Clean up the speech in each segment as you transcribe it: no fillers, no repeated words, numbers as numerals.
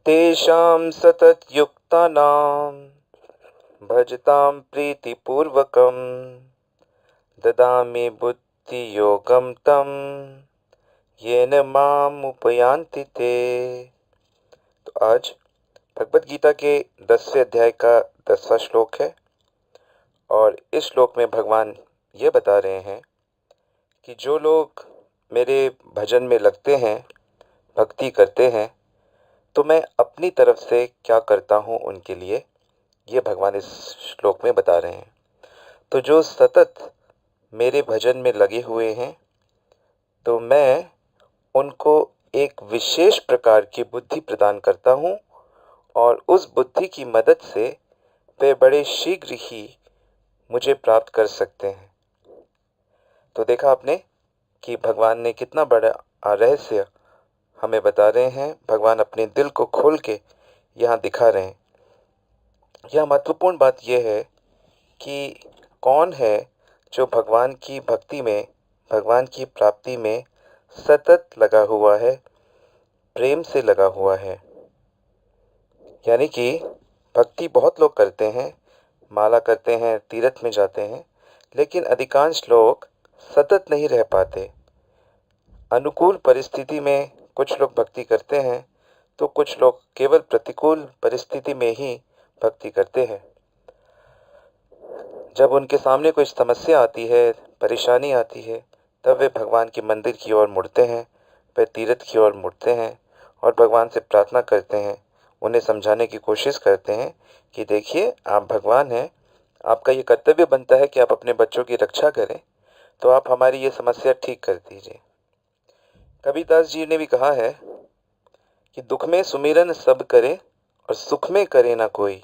तेषां सततयुक्तानां भजतां प्रीतिपूर्वकं ददामि बुद्धियोगं तं येन माम् उपयान्ति ते। तो आज भगवत गीता के 10वें अध्याय का 10वां श्लोक है और इस श्लोक में भगवान ये बता रहे हैं कि जो लोग मेरे भजन में लगते हैं, भक्ति करते हैं, तो मैं अपनी तरफ से क्या करता हूँ उनके लिए, ये भगवान इस श्लोक में बता रहे हैं। तो जो सतत मेरे भजन में लगे हुए हैं, तो मैं उनको एक विशेष प्रकार की बुद्धि प्रदान करता हूँ और उस बुद्धि की मदद से वे बड़े शीघ्र ही मुझे प्राप्त कर सकते हैं। तो देखा आपने कि भगवान ने कितना बड़ा रहस्य हमें बता रहे हैं। भगवान अपने दिल को खोल के यहाँ दिखा रहे हैं। यह महत्वपूर्ण बात यह है कि कौन है जो भगवान की भक्ति में, भगवान की प्राप्ति में सतत लगा हुआ है, प्रेम से लगा हुआ है। यानी कि भक्ति बहुत लोग करते हैं, माला करते हैं, तीर्थ में जाते हैं, लेकिन अधिकांश लोग सतत नहीं रह पाते। अनुकूल परिस्थिति में कुछ लोग भक्ति करते हैं, तो कुछ लोग केवल प्रतिकूल परिस्थिति में ही भक्ति करते हैं। जब उनके सामने कोई समस्या आती है, परेशानी आती है, तब वे भगवान के मंदिर की ओर मुड़ते हैं, वे तीर्थ की ओर मुड़ते हैं और भगवान से प्रार्थना करते हैं, उन्हें समझाने की कोशिश करते हैं कि देखिए आप भगवान हैं, आपका ये कर्तव्य बनता है कि आप अपने बच्चों की रक्षा करें, तो आप हमारी ये समस्या ठीक कर दीजिए। कबीरदास जी ने भी कहा है कि दुख में सुमिरन सब करे और सुख में करे ना कोई,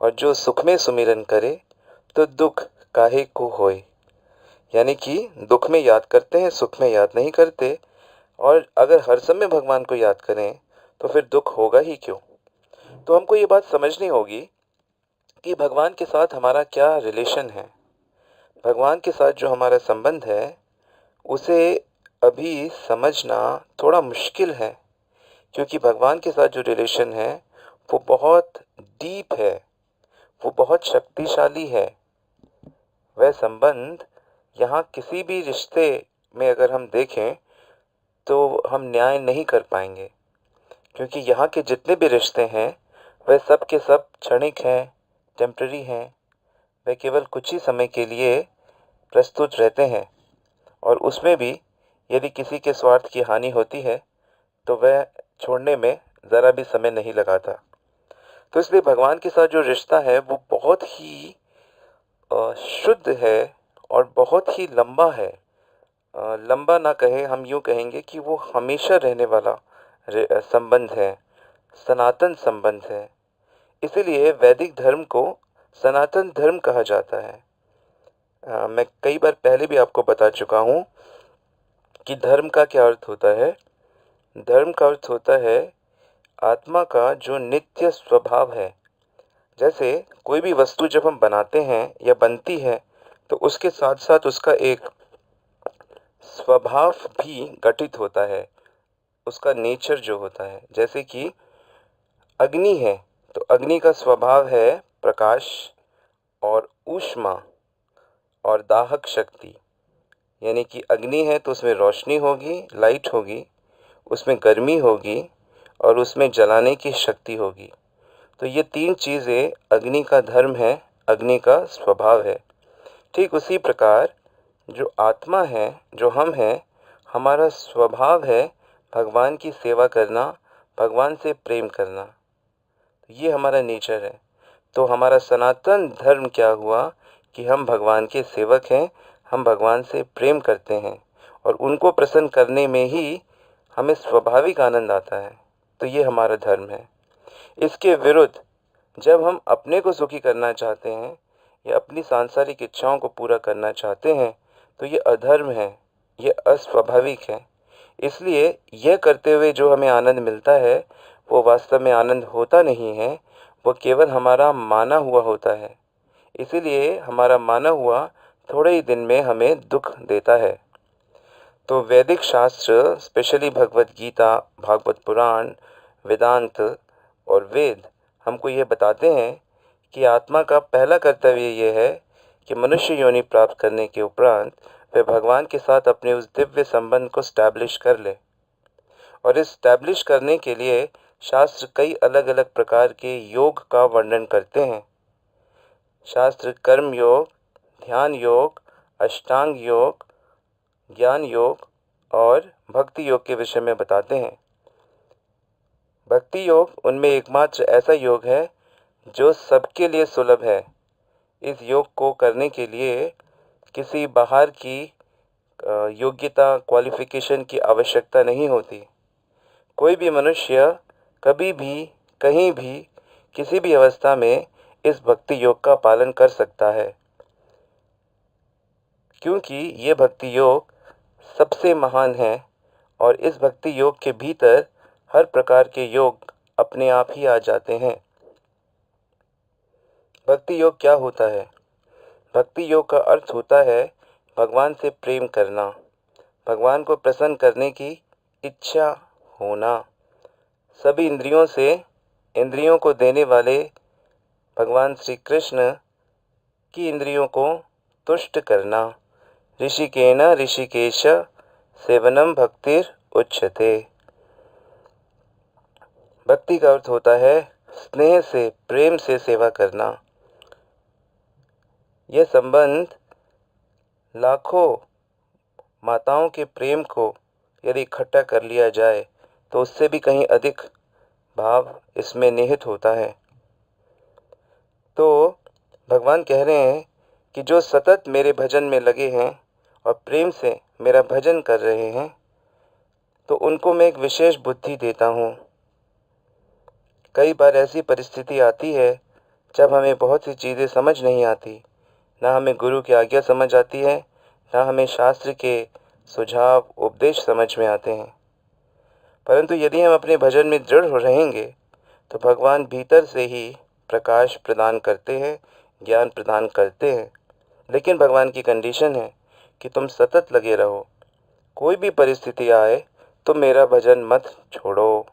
और जो सुख में सुमिरन करे तो दुख काहे को होए। यानी कि दुख में याद करते हैं, सुख में याद नहीं करते, और अगर हर समय भगवान को याद करें तो फिर दुख होगा ही क्यों। तो हमको ये बात समझनी होगी कि भगवान के साथ हमारा क्या रिलेशन है। भगवान के साथ जो हमारा संबंध है उसे अभी समझना थोड़ा मुश्किल है, क्योंकि भगवान के साथ जो रिलेशन है वो बहुत डीप है, वो बहुत शक्तिशाली है। वह संबंध यहाँ किसी भी रिश्ते में अगर हम देखें तो हम न्याय नहीं कर पाएंगे, क्योंकि यहाँ के जितने भी रिश्ते हैं वह सब के सब क्षणिक हैं, टेम्पररी हैं। वह केवल कुछ ही समय के लिए प्रस्तुत रहते हैं, और उसमें भी यदि किसी के स्वार्थ की हानि होती है तो वह छोड़ने में ज़रा भी समय नहीं लगाता। तो इसलिए भगवान के साथ जो रिश्ता है वो बहुत ही शुद्ध है और बहुत ही लंबा है। लंबा ना कहे, हम यूँ कहेंगे कि वो हमेशा रहने वाला संबंध है, सनातन संबंध है। इसीलिए वैदिक धर्म को सनातन धर्म कहा जाता है। मैं कई बार पहले भी आपको बता चुका हूँ कि धर्म का क्या अर्थ होता है। धर्म का अर्थ होता है आत्मा का जो नित्य स्वभाव है। जैसे कोई भी वस्तु जब हम बनाते हैं या बनती है तो उसके साथ साथ उसका एक स्वभाव भी गठित होता है, उसका नेचर जो होता है। जैसे कि अग्नि है तो अग्नि का स्वभाव है प्रकाश और ऊष्मा और दाहक शक्ति। यानी कि अग्नि है तो उसमें रोशनी होगी, लाइट होगी, उसमें गर्मी होगी और उसमें जलाने की शक्ति होगी। तो ये तीन चीज़ें अग्नि का धर्म है, अग्नि का स्वभाव है। ठीक उसी प्रकार जो आत्मा है, जो हम हैं, हमारा स्वभाव है भगवान की सेवा करना, भगवान से प्रेम करना। ये हमारा नेचर है। तो हमारा सनातन धर्म क्या हुआ कि हम भगवान के सेवक हैं, हम भगवान से प्रेम करते हैं और उनको प्रसन्न करने में ही हमें स्वाभाविक आनंद आता है। तो ये हमारा धर्म है। इसके विरुद्ध जब हम अपने को सुखी करना चाहते हैं या अपनी सांसारिक इच्छाओं को पूरा करना चाहते हैं तो ये अधर्म है, ये अस्वाभाविक है। इसलिए यह करते हुए जो हमें आनंद मिलता है वो वास्तव में आनंद होता नहीं है, वो केवल हमारा माना हुआ होता है। इसीलिए हमारा माना हुआ थोड़े ही दिन में हमें दुख देता है। तो वैदिक शास्त्र, स्पेशली भगवत गीता, भागवत पुराण, वेदांत, और वेद हमको ये बताते हैं कि आत्मा का पहला कर्तव्य ये है कि मनुष्य योनि प्राप्त करने के उपरांत वह भगवान के साथ अपने उस दिव्य संबंध को स्टैब्लिश कर ले। और इस स्टैब्लिश करने के लिए शास्त्र कई अलग अलग प्रकार के योग का वर्णन करते हैं। शास्त्र कर्म योग, ध्यान योग, अष्टांग योग, ज्ञान योग और भक्ति योग के विषय में बताते हैं। भक्ति योग उनमें एकमात्र ऐसा योग है जो सबके लिए सुलभ है। इस योग को करने के लिए किसी बाहर की योग्यता, क्वालिफिकेशन की आवश्यकता नहीं होती। कोई भी मनुष्य कभी भी, कहीं भी, किसी भी अवस्था में इस भक्ति योग का पालन कर सकता है, क्योंकि ये भक्ति योग सबसे महान है और इस भक्ति योग के भीतर हर प्रकार के योग अपने आप ही आ जाते हैं। भक्ति योग क्या होता है? भक्ति योग का अर्थ होता है भगवान से प्रेम करना, भगवान को प्रसन्न करने की इच्छा होना, सभी इंद्रियों से इंद्रियों को देने वाले भगवान श्री कृष्ण की इंद्रियों को तुष्ट करना। ऋषिकेन ऋषिकेश सेवनम भक्तिर उच्यते। भक्ति का अर्थ होता है स्नेह से, प्रेम से सेवा करना। यह संबंध लाखों माताओं के प्रेम को यदि इकट्ठा कर लिया जाए तो उससे भी कहीं अधिक भाव इसमें निहित होता है। तो भगवान कह रहे हैं कि जो सतत मेरे भजन में लगे हैं और प्रेम से मेरा भजन कर रहे हैं, तो उनको मैं एक विशेष बुद्धि देता हूँ। कई बार ऐसी परिस्थिति आती है जब हमें बहुत सी चीज़ें समझ नहीं आती, ना हमें गुरु की आज्ञा समझ आती है, ना हमें शास्त्र के सुझाव, उपदेश समझ में आते हैं। परंतु यदि हम अपने भजन में दृढ़ हो रहेंगे तो भगवान भीतर से ही प्रकाश प्रदान करते हैं, ज्ञान प्रदान करते हैं। लेकिन भगवान की कंडीशन है कि तुम सतत लगे रहो। कोई भी परिस्थिति आए तो मेरा भजन मत छोड़ो।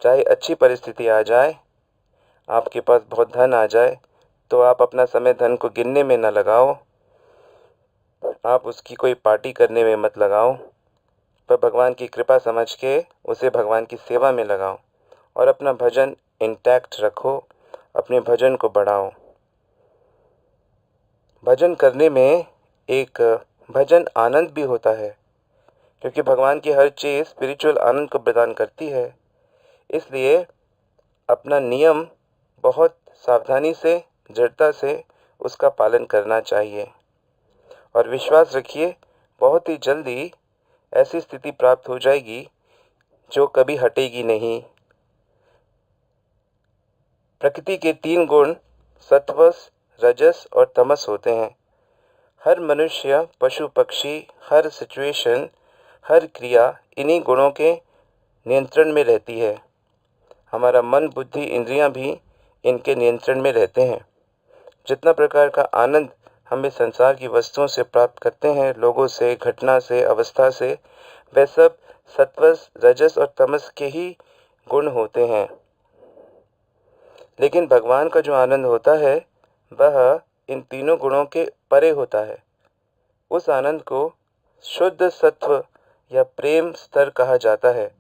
चाहे अच्छी परिस्थिति आ जाए, आपके पास बहुत धन आ जाए, तो आप अपना समय धन को गिनने में न लगाओ, आप उसकी कोई पार्टी करने में मत लगाओ, पर भगवान की कृपा समझ के उसे भगवान की सेवा में लगाओ और अपना भजन इंटैक्ट रखो, अपने भजन को बढ़ाओ। भजन करने में एक भजन आनंद भी होता है, क्योंकि भगवान की हर चीज़ स्पिरिचुअल आनंद को प्रदान करती है। इसलिए अपना नियम बहुत सावधानी से, दृढ़ता से उसका पालन करना चाहिए और विश्वास रखिए बहुत ही जल्दी ऐसी स्थिति प्राप्त हो जाएगी जो कभी हटेगी नहीं। प्रकृति के 3 गुण सत्वस, रजस और तमस होते हैं। हर मनुष्य, पशु पक्षी, हर सिचुएशन, हर क्रिया इन्हीं गुणों के नियंत्रण में रहती है। हमारा मन, बुद्धि, इंद्रियां भी इनके नियंत्रण में रहते हैं। जितना प्रकार का आनंद हम इस संसार की वस्तुओं से प्राप्त करते हैं, लोगों से, घटना से, अवस्था से, वह सब सत्वस, रजस और तमस के ही गुण होते हैं। लेकिन भगवान का जो आनंद होता है वह इन तीनों गुणों के परे होता है। उस आनंद को शुद्ध सत्व या प्रेम स्तर कहा जाता है।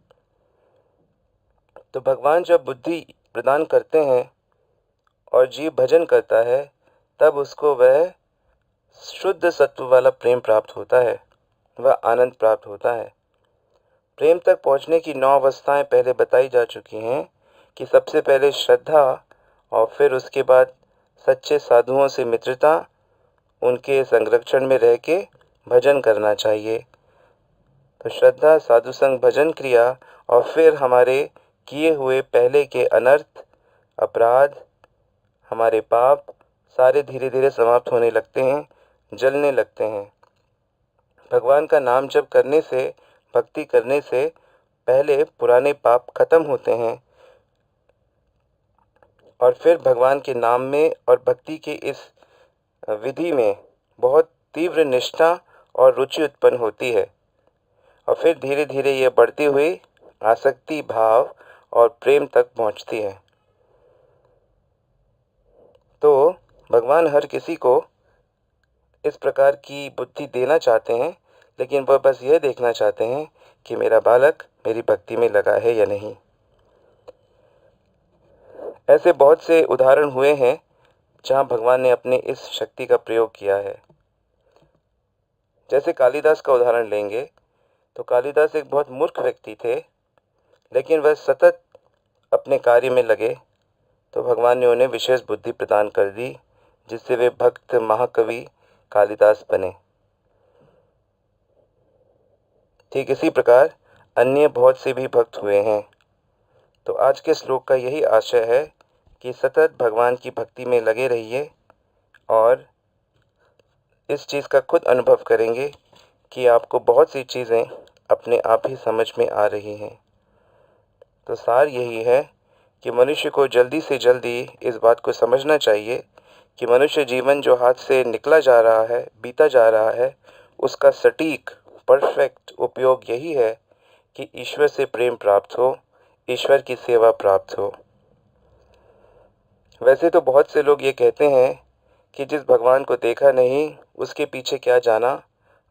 तो भगवान जब बुद्धि प्रदान करते हैं और जीव भजन करता है, तब उसको वह शुद्ध सत्व वाला प्रेम प्राप्त होता है, वह आनंद प्राप्त होता है। प्रेम तक पहुंचने की 9 अवस्थाएं पहले बताई जा चुकी हैं कि सबसे पहले श्रद्धा और फिर उसके बाद सच्चे साधुओं से मित्रता, उनके संरक्षण में रह के भजन करना चाहिए। तो श्रद्धा, साधु संग, भजन क्रिया और फिर हमारे किए हुए पहले के अनर्थ, अपराध, हमारे पाप सारे धीरे धीरे समाप्त होने लगते हैं, जलने लगते हैं। भगवान का नाम जप करने से, भक्ति करने से पहले पुराने पाप खत्म होते हैं और फिर भगवान के नाम में और भक्ति के इस विधि में बहुत तीव्र निष्ठा और रुचि उत्पन्न होती है और फिर धीरे धीरे ये बढ़ती हुई आसक्ति भाव और प्रेम तक पहुंचती है। तो भगवान हर किसी को इस प्रकार की बुद्धि देना चाहते हैं, लेकिन वह बस यह देखना चाहते हैं कि मेरा बालक मेरी भक्ति में लगा है या नहीं। ऐसे बहुत से उदाहरण हुए हैं जहाँ भगवान ने अपने इस शक्ति का प्रयोग किया है। जैसे कालिदास का उदाहरण लेंगे तो कालिदास एक बहुत मूर्ख व्यक्ति थे, लेकिन वह सतत अपने कार्य में लगे तो भगवान ने उन्हें विशेष बुद्धि प्रदान कर दी, जिससे वे भक्त महाकवि कालिदास बने। ठीक इसी प्रकार अन्य बहुत से भी भक्त हुए हैं। तो आज के श्लोक का यही आशय है कि सतत भगवान की भक्ति में लगे रहिए और इस चीज़ का खुद अनुभव करेंगे कि आपको बहुत सी चीज़ें अपने आप ही समझ में आ रही हैं। तो सार यही है कि मनुष्य को जल्दी से जल्दी इस बात को समझना चाहिए कि मनुष्य जीवन जो हाथ से निकला जा रहा है, बीता जा रहा है, उसका सटीक परफेक्ट उपयोग यही है कि ईश्वर से प्रेम प्राप्त हो, ईश्वर की सेवा प्राप्त हो। वैसे तो बहुत से लोग ये कहते हैं कि जिस भगवान को देखा नहीं उसके पीछे क्या जाना।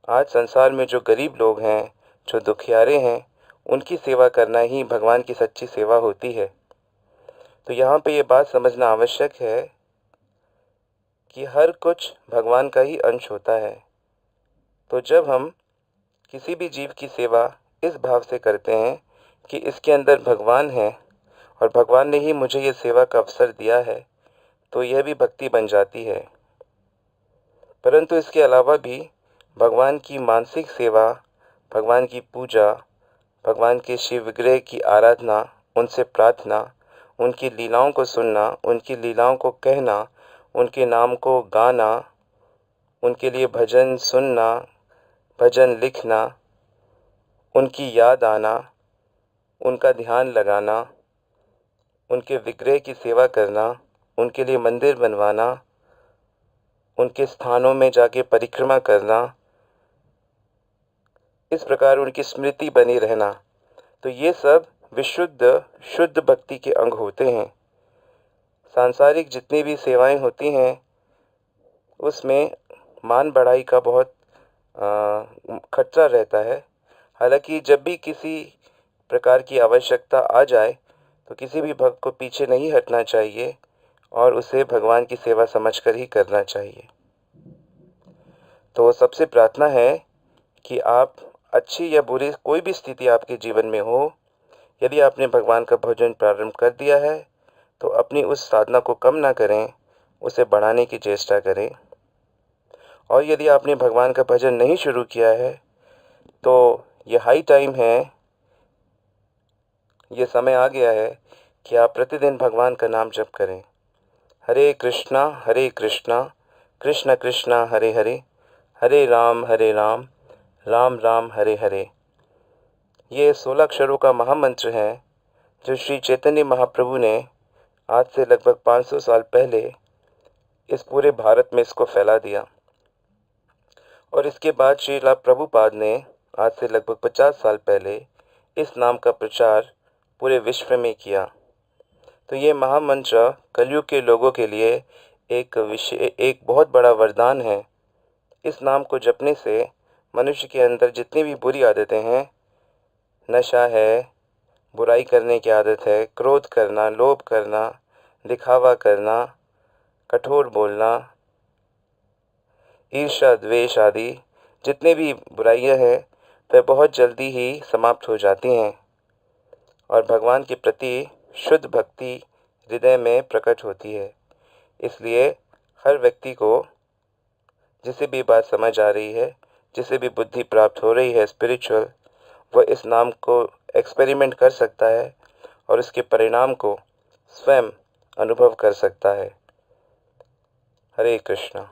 आज संसार में जो गरीब लोग हैं, जो दुखियारे हैं, उनकी सेवा करना ही भगवान की सच्ची सेवा होती है। तो यहाँ पे ये बात समझना आवश्यक है कि हर कुछ भगवान का ही अंश होता है। तो जब हम किसी भी जीव की सेवा इस भाव से करते हैं कि इसके अंदर भगवान है और भगवान ने ही मुझे ये सेवा का अवसर दिया है, तो यह भी भक्ति बन जाती है। परंतु इसके अलावा भी भगवान की मानसिक सेवा, भगवान की पूजा, भगवान के शिव विग्रह की आराधना, उनसे प्रार्थना, उनकी लीलाओं को सुनना, उनकी लीलाओं को कहना, उनके नाम को गाना, उनके लिए भजन सुनना, भजन लिखना, उनकी याद आना, उनका ध्यान लगाना, उनके विग्रह की सेवा करना, उनके लिए मंदिर बनवाना, उनके स्थानों में जाके परिक्रमा करना, इस प्रकार उनकी स्मृति बनी रहना, तो ये सब विशुद्ध शुद्ध भक्ति के अंग होते हैं। सांसारिक जितनी भी सेवाएं होती हैं उसमें मान बढ़ाई का बहुत खतरा रहता है। हालांकि जब भी किसी प्रकार की आवश्यकता आ जाए तो किसी भी भक्त को पीछे नहीं हटना चाहिए और उसे भगवान की सेवा समझकर ही करना चाहिए। तो सबसे प्रार्थना है कि आप अच्छी या बुरी कोई भी स्थिति आपके जीवन में हो, यदि आपने भगवान का भजन प्रारंभ कर दिया है तो अपनी उस साधना को कम ना करें, उसे बढ़ाने की चेष्टा करें। और यदि आपने भगवान का भजन नहीं शुरू किया है तो ये हाई टाइम है, ये समय आ गया है कि आप प्रतिदिन भगवान का नाम जप करें। हरे कृष्णा कृष्ण कृष्णा हरे हरे, हरे राम राम राम हरे हरे। ये 16 अक्षरों का महामंत्र है जो श्री चैतन्य महाप्रभु ने आज से लगभग 500 साल पहले इस पूरे भारत में इसको फैला दिया। और इसके बाद श्रीला प्रभुपाद ने आज से लगभग 50 साल पहले इस नाम का प्रचार पूरे विश्व में किया। तो ये महामंत्र कलयुग के लोगों के लिए एक बहुत बड़ा वरदान है। इस नाम को जपने से मनुष्य के अंदर जितनी भी बुरी आदतें हैं, नशा है, बुराई करने की आदत है, क्रोध करना, लोभ करना, दिखावा करना, कठोर बोलना, ईर्ष्या द्वेष आदि जितने भी बुराइयां हैं वह बहुत जल्दी ही समाप्त हो जाती हैं और भगवान के प्रति शुद्ध भक्ति हृदय में प्रकट होती है। इसलिए हर व्यक्ति को जिसे भी बात समझ आ रही है, जिसे भी बुद्धि प्राप्त हो रही है स्पिरिचुअल, वह इस नाम को एक्सपेरिमेंट कर सकता है और इसके परिणाम को स्वयं अनुभव कर सकता है। हरे कृष्णा।